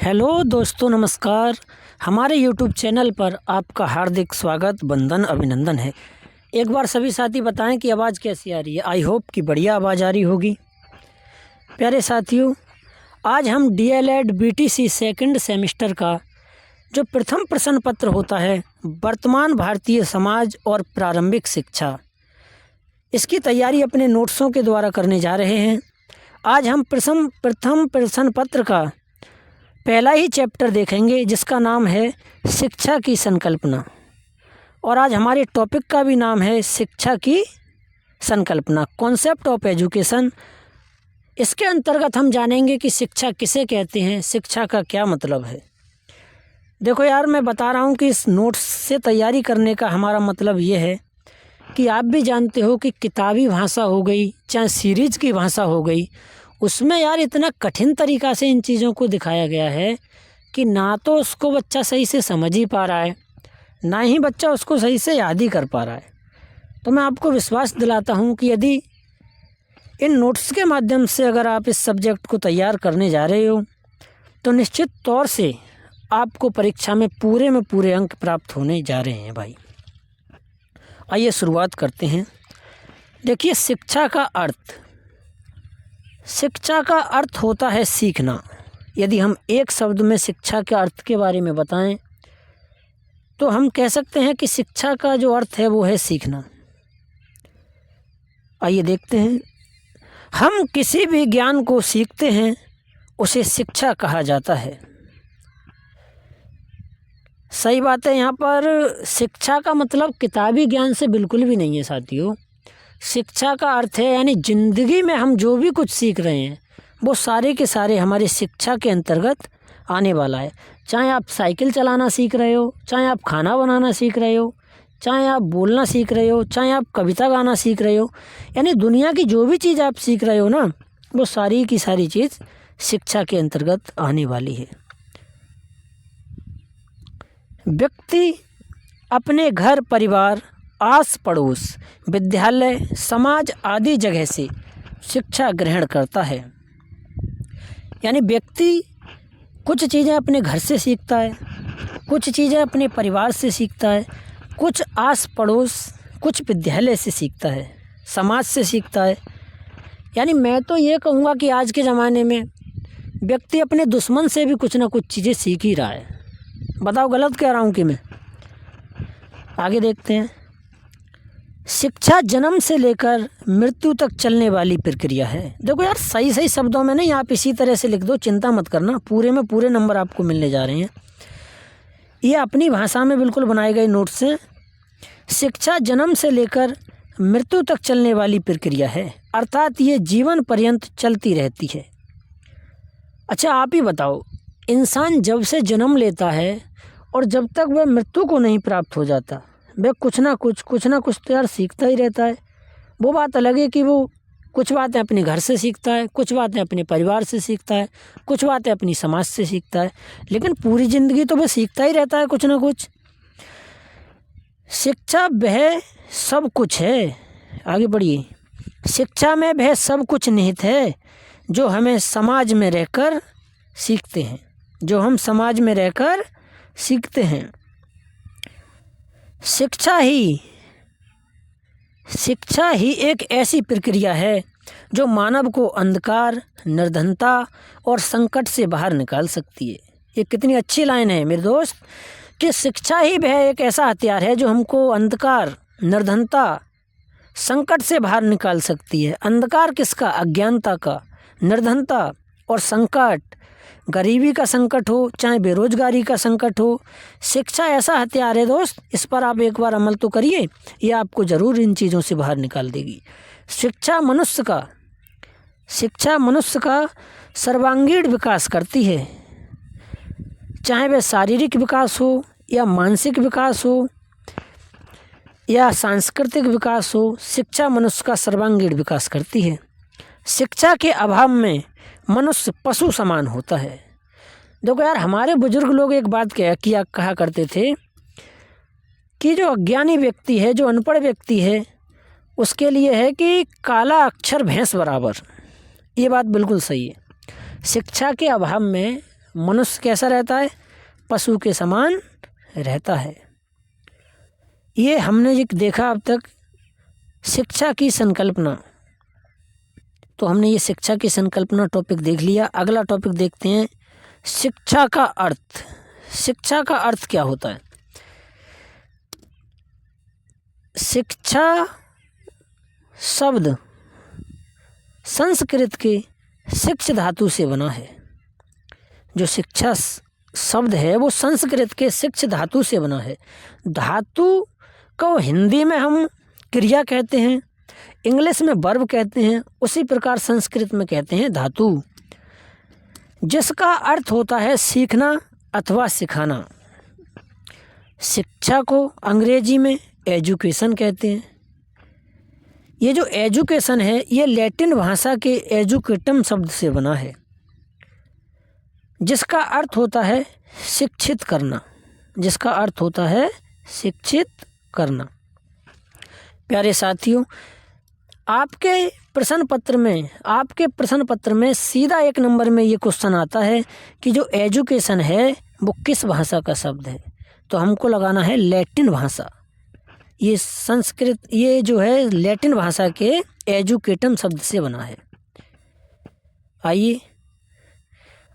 Hello दोस्तों, नमस्कार। हमारे यूट्यूब चैनल पर आपका हार्दिक स्वागत, वंदन, अभिनंदन है। एक बार सभी साथी बताएं कि आवाज़ कैसी आ रही है। आई होप कि बढ़िया आवाज़ आ रही होगी। प्यारे साथियों, आज हम डीएलएड बीटीसी सेकंड सेमेस्टर का जो प्रथम प्रश्न पत्र होता है, वर्तमान भारतीय समाज और प्रारंभिक शिक्षा, इसकी तैयारी अपने नोट्सों के द्वारा करने जा रहे हैं। आज हम प्रथम प्रश्न पत्र का पहला ही चैप्टर देखेंगे, जिसका नाम है शिक्षा की संकल्पना। और आज हमारे टॉपिक का भी नाम है शिक्षा की संकल्पना, कॉन्सेप्ट ऑफ एजुकेशन। इसके अंतर्गत हम जानेंगे कि शिक्षा किसे कहते हैं, शिक्षा का क्या मतलब है। देखो यार, मैं बता रहा हूँ कि इस नोट्स से तैयारी करने का हमारा मतलब ये है कि आप भी जानते हो कि किताबी भाषा हो गई, चाहे सीरीज़ की भाषा हो गई, उसमें यार इतना कठिन तरीक़ा से इन चीज़ों को दिखाया गया है कि ना तो उसको बच्चा सही से समझ ही पा रहा है, ना ही बच्चा उसको सही से याद ही कर पा रहा है। तो मैं आपको विश्वास दिलाता हूँ कि यदि इन नोट्स के माध्यम से अगर आप इस सब्जेक्ट को तैयार करने जा रहे हो तो निश्चित तौर से आपको परीक्षा में पूरे अंक प्राप्त होने जा रहे हैं भाई। आइए शुरुआत करते हैं। देखिए, शिक्षा का अर्थ होता है सीखना। यदि हम एक शब्द में शिक्षा के अर्थ के बारे में बताएं तो हम कह सकते हैं कि शिक्षा का जो अर्थ है वो है सीखना। आइए देखते हैं। हम किसी भी ज्ञान को सीखते हैं, उसे शिक्षा कहा जाता है। सही बात है, यहाँ पर शिक्षा का मतलब किताबी ज्ञान से बिल्कुल भी नहीं है साथियों। शिक्षा का अर्थ है यानी ज़िंदगी में हम जो भी कुछ सीख रहे हैं वो सारे के सारे हमारे शिक्षा के अंतर्गत आने वाला है। चाहे आप साइकिल चलाना सीख रहे हो, चाहे आप खाना बनाना सीख रहे हो, चाहे आप बोलना सीख रहे हो, चाहे आप कविता गाना सीख रहे हो, यानी दुनिया की जो भी चीज़ आप सीख रहे हो ना, वो सारी की सारी चीज़ शिक्षा के अंतर्गत आने वाली है। व्यक्ति अपने घर, परिवार, आस पड़ोस, विद्यालय, समाज आदि जगह से शिक्षा ग्रहण करता है। यानी व्यक्ति कुछ चीज़ें अपने घर से सीखता है, कुछ चीज़ें अपने परिवार से सीखता है, कुछ आस पड़ोस, कुछ विद्यालय से सीखता है, समाज से सीखता है। यानी मैं तो ये कहूँगा कि आज के ज़माने में व्यक्ति अपने दुश्मन से भी कुछ ना कुछ चीज़ें सीख ही रहा है। बताओ गलत कह रहा हूँ कि मैं? आगे देखते हैं। शिक्षा जन्म से लेकर मृत्यु तक चलने वाली प्रक्रिया है। देखो यार, सही शब्दों में नहीं, आप इसी तरह से लिख दो, चिंता मत करना, पूरे में पूरे नंबर आपको मिलने जा रहे हैं। ये अपनी भाषा में बिल्कुल बनाए गए नोट से। शिक्षा जन्म से लेकर मृत्यु तक चलने वाली प्रक्रिया है, अर्थात ये जीवन पर्यंत चलती रहती है। अच्छा, आप ही बताओ, इंसान जब से जन्म लेता है और जब तक वह मृत्यु को नहीं प्राप्त हो जाता, वह कुछ ना कुछ तो यार सीखता ही रहता है। वो बात अलग है कि वो कुछ बातें अपने घर से सीखता है, कुछ बातें अपने परिवार से सीखता है, कुछ बातें अपनी समाज से सीखता है, लेकिन पूरी ज़िंदगी तो वह सीखता ही रहता है कुछ ना कुछ। शिक्षा वह सब कुछ है, आगे बढ़िए। शिक्षा में वह सब कुछ निहित है जो हमें समाज में रहकर सीखते हैं, जो हम समाज में रहकर सीखते हैं। शिक्षा ही एक ऐसी प्रक्रिया है जो मानव को अंधकार, निर्धनता और संकट से बाहर निकाल सकती है। ये कितनी अच्छी लाइन है मेरे दोस्त, कि शिक्षा ही वह एक ऐसा हथियार है जो हमको अंधकार, निर्धनता, संकट से बाहर निकाल सकती है। अंधकार किसका? अज्ञानता का। निर्धनता और संकट, गरीबी का संकट हो चाहे बेरोजगारी का संकट हो, शिक्षा ऐसा हथियार है दोस्त, इस पर आप एक बार अमल तो करिए, ये आपको ज़रूर इन चीज़ों से बाहर निकाल देगी। शिक्षा मनुष्य का सर्वांगीण विकास करती है, चाहे वह शारीरिक विकास हो या मानसिक विकास हो या सांस्कृतिक विकास हो। शिक्षा मनुष्य का सर्वांगीण विकास करती है। शिक्षा के अभाव में मनुष्य पशु समान होता है। देखो यार, हमारे बुजुर्ग लोग एक बात कहा करते थे कि जो अज्ञानी व्यक्ति है, जो अनपढ़ व्यक्ति है, उसके लिए है कि काला अक्षर भैंस बराबर। ये बात बिल्कुल सही है। शिक्षा के अभाव में मनुष्य कैसा रहता है? पशु के समान रहता है। ये हमने एक देखा अब तक शिक्षा की संकल्पना। तो हमने ये शिक्षा की संकल्पना टॉपिक देख लिया। अगला टॉपिक देखते हैं शिक्षा का अर्थ। शिक्षा का अर्थ क्या होता है? शिक्षा शब्द संस्कृत के शिक्ष धातु से बना है। जो शिक्षा शब्द है वो संस्कृत के शिक्ष धातु से बना है। धातु को हिंदी में हम क्रिया कहते हैं, इंग्लिश में वर्ब कहते हैं, उसी प्रकार संस्कृत में कहते हैं धातु, जिसका अर्थ होता है सीखना अथवा सिखाना। शिक्षा को अंग्रेजी में एजुकेशन कहते हैं। ये जो एजुकेशन है ये लैटिन भाषा के एजुकेटम शब्द से बना है, जिसका अर्थ होता है शिक्षित करना। जिसका अर्थ होता है शिक्षित करना। प्यारे साथियों, आपके प्रश्न पत्र में सीधा 1 नंबर में ये क्वेश्चन आता है कि जो एजुकेशन है वो किस भाषा का शब्द है? तो हमको लगाना है लैटिन भाषा। ये जो है लैटिन भाषा के एजुकेटम शब्द से बना है। आइए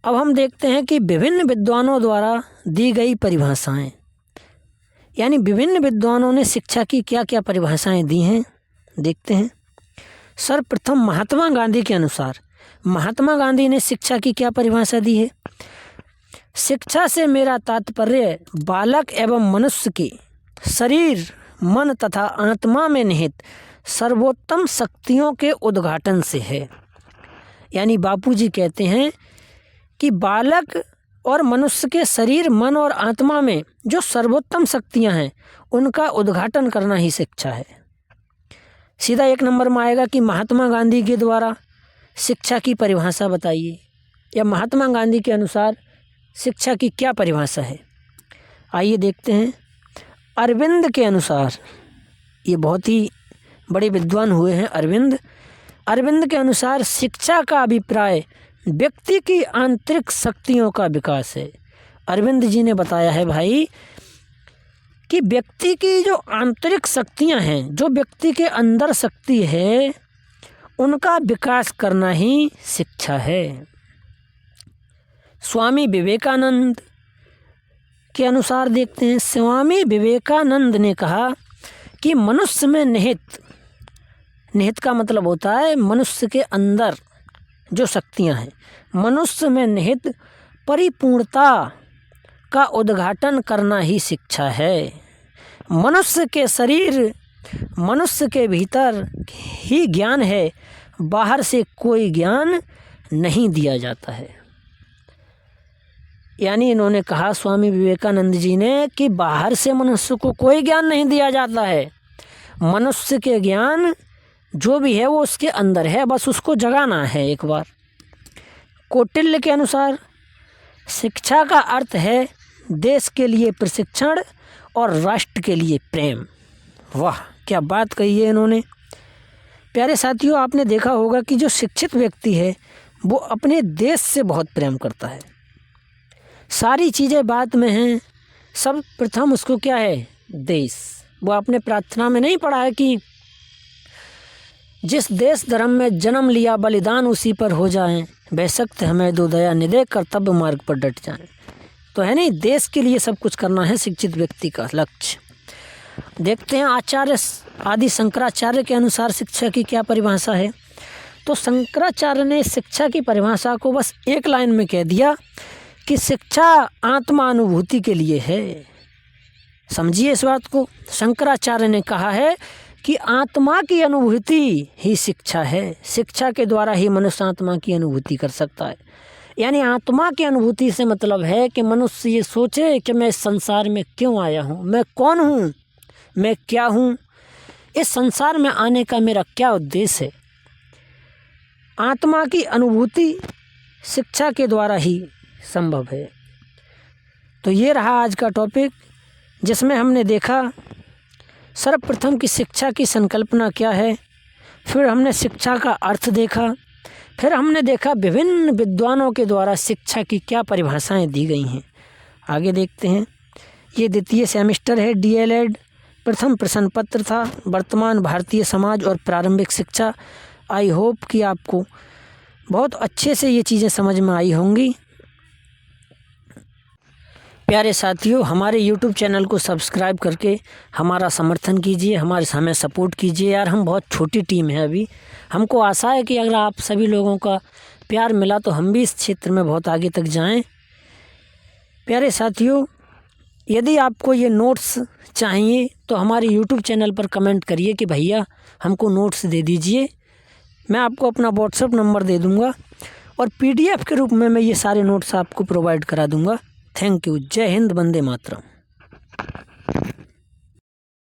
अब हम देखते हैं कि विभिन्न विद्वानों द्वारा दी गई परिभाषाएं, यानी विभिन्न विद्वानों ने शिक्षा की क्या क्या परिभाषाएं दी हैं, देखते हैं। सर्वप्रथम महात्मा गांधी के अनुसार महात्मा गांधी ने शिक्षा की क्या परिभाषा दी है? शिक्षा से मेरा तात्पर्य बालक एवं मनुष्य के शरीर, मन तथा आत्मा में निहित सर्वोत्तम शक्तियों के उद्घाटन से है। यानी बापूजी कहते हैं कि बालक और मनुष्य के शरीर, मन और आत्मा में जो सर्वोत्तम शक्तियां हैं उनका उद्घाटन करना ही शिक्षा है। सीधा 1 नंबर में आएगा कि महात्मा गांधी के द्वारा शिक्षा की परिभाषा बताइए, या महात्मा गांधी के अनुसार शिक्षा की क्या परिभाषा है। आइए देखते हैं। अरविंद के अनुसार, ये बहुत ही बड़े विद्वान हुए हैं अरविंद के अनुसार शिक्षा का अभिप्राय व्यक्ति की आंतरिक शक्तियों का विकास है। अरविंद जी ने बताया है भाई कि व्यक्ति की जो आंतरिक शक्तियां हैं, जो व्यक्ति के अंदर शक्ति है, उनका विकास करना ही शिक्षा है। स्वामी विवेकानंद के अनुसार देखते हैं। स्वामी विवेकानंद ने कहा कि मनुष्य में निहित का मतलब होता है मनुष्य के अंदर जो शक्तियां हैं, मनुष्य में निहित परिपूर्णता का उद्घाटन करना ही शिक्षा है। मनुष्य के शरीर, मनुष्य के भीतर ही ज्ञान है, बाहर से कोई ज्ञान नहीं दिया जाता है। यानी इन्होंने कहा, स्वामी विवेकानंद जी ने, कि बाहर से मनुष्य को कोई ज्ञान नहीं दिया जाता है। मनुष्य के ज्ञान जो भी है वो उसके अंदर है, बस उसको जगाना है एक बार। कौटिल्य के अनुसार शिक्षा का अर्थ है देश के लिए प्रशिक्षण और राष्ट्र के लिए प्रेम। वाह, क्या बात कही है इन्होंने। प्यारे साथियों, आपने देखा होगा कि जो शिक्षित व्यक्ति है वो अपने देश से बहुत प्रेम करता है। सारी चीज़ें बात में हैं, सब प्रथम उसको क्या है? देश। वो आपने प्रार्थना में नहीं पढ़ा है कि जिस देश धर्म में जन्म लिया बलिदान उसी पर हो जाएं, बेशक्त हमें दो दया निदे कर्तव्य मार्ग पर डट जाएं। तो है नहीं, देश के लिए सब कुछ करना है शिक्षित व्यक्ति का लक्ष्य। देखते हैं आचार्य आदि शंकराचार्य के अनुसार शिक्षा की क्या परिभाषा है। तो शंकराचार्य ने शिक्षा की परिभाषा को बस 1 लाइन में कह दिया कि शिक्षा आत्मानुभूति के लिए है। समझिए इस बात को। शंकराचार्य ने कहा है कि आत्मा की अनुभूति ही शिक्षा है। शिक्षा के द्वारा ही मनुष्य आत्मा की अनुभूति कर सकता है। यानी आत्मा की अनुभूति से मतलब है कि मनुष्य ये सोचे कि मैं इस संसार में क्यों आया हूँ, मैं कौन हूँ, मैं क्या हूँ, इस संसार में आने का मेरा क्या उद्देश्य है। आत्मा की अनुभूति शिक्षा के द्वारा ही संभव है। तो ये रहा आज का टॉपिक, जिसमें हमने देखा सर्वप्रथम कि शिक्षा की संकल्पना क्या है, फिर हमने शिक्षा का अर्थ देखा, फिर हमने देखा विभिन्न विद्वानों के द्वारा शिक्षा की क्या परिभाषाएं दी गई हैं। आगे देखते हैं। ये द्वितीय सेमेस्टर है डीएलएड। प्रथम प्रश्न पत्र था वर्तमान भारतीय समाज और प्रारंभिक शिक्षा। आई होप कि आपको बहुत अच्छे से ये चीज़ें समझ में आई होंगी। प्यारे साथियों, हमारे YouTube चैनल को सब्सक्राइब करके हमारा समर्थन कीजिए, हमें सपोर्ट कीजिए। यार हम बहुत छोटी टीम है अभी। हमको आशा है कि अगर आप सभी लोगों का प्यार मिला तो हम भी इस क्षेत्र में बहुत आगे तक जाएं। प्यारे साथियों, यदि आपको ये नोट्स चाहिए तो हमारे YouTube चैनल पर कमेंट करिए कि भैया हमको नोट्स दे दीजिए। मैं आपको अपना व्हाट्सएप नंबर दे दूँगा और PDF के रूप में मैं ये सारे नोट्स आपको प्रोवाइड करा दूँगा। Thank you. जय हिंद, वंदे मातरम।